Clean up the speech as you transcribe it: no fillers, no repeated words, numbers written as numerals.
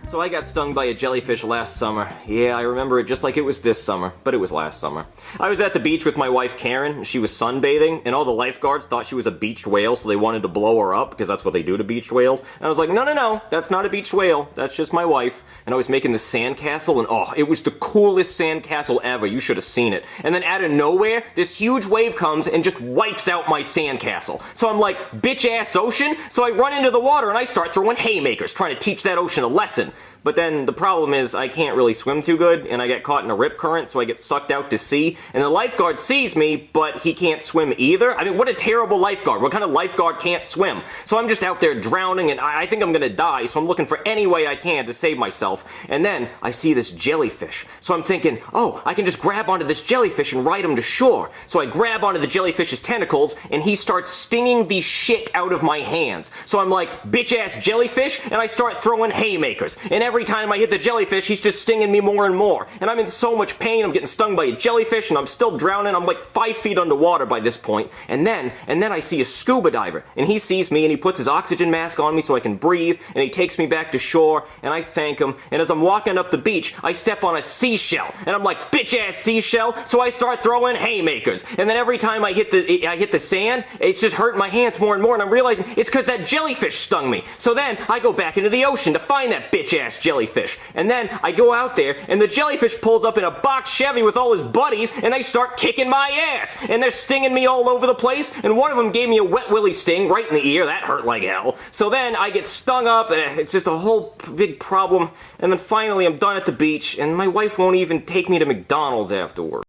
So I got stung by a jellyfish last summer. Yeah, I remember it just like it was this summer, but it was last summer. I was at the beach with my wife Karen. She was sunbathing, and all the lifeguards thought she was a beached whale, so they wanted to blow her up, because that's what they do to beached whales. And I was like, no, no, no, that's not a beached whale. That's just my wife. And I was making the sandcastle, and oh, it was the coolest sandcastle ever. You should have seen it. And then out of nowhere, this huge wave comes and just wipes out my sandcastle. So I'm like, bitch-ass ocean? So I run into the water and I start throwing haymakers, trying to teach that ocean a lesson. But then the problem is I can't really swim too good, and I get caught in a rip current, so I get sucked out to sea, and the lifeguard sees me, but he can't swim either. I mean, what a terrible lifeguard. What kind of lifeguard can't swim? So I'm just out there drowning, and I think I'm gonna die, so I'm looking for any way I can to save myself. And then I see this jellyfish. So I'm thinking, oh, I can just grab onto this jellyfish and ride him to shore. So I grab onto the jellyfish's tentacles, and he starts stinging the shit out of my hands. So I'm like, bitch-ass jellyfish, and I start throwing haymakers. And every time I hit the jellyfish, he's just stinging me more and more. And I'm in so much pain, I'm getting stung by a jellyfish, and I'm still drowning. I'm like 5 feet underwater by this point. And then I see a scuba diver, and he sees me, and he puts his oxygen mask on me so I can breathe, and he takes me back to shore, and I thank him. And as I'm walking up the beach, I step on a seashell, and I'm like, bitch-ass seashell, so I start throwing haymakers. And then every time I hit the sand, it's just hurting my hands more and more, and I'm realizing it's because that jellyfish stung me. So then I go back into the ocean to find that bitch-ass jellyfish. And then I go out there, and the jellyfish pulls up in a box Chevy with all his buddies, and they start kicking my ass. And they're stinging me all over the place, and one of them gave me a wet willy sting right in the ear. That hurt like hell. So then I get stung up, and it's just a whole big problem. And then finally I'm done at the beach, and my wife won't even take me to McDonald's afterward.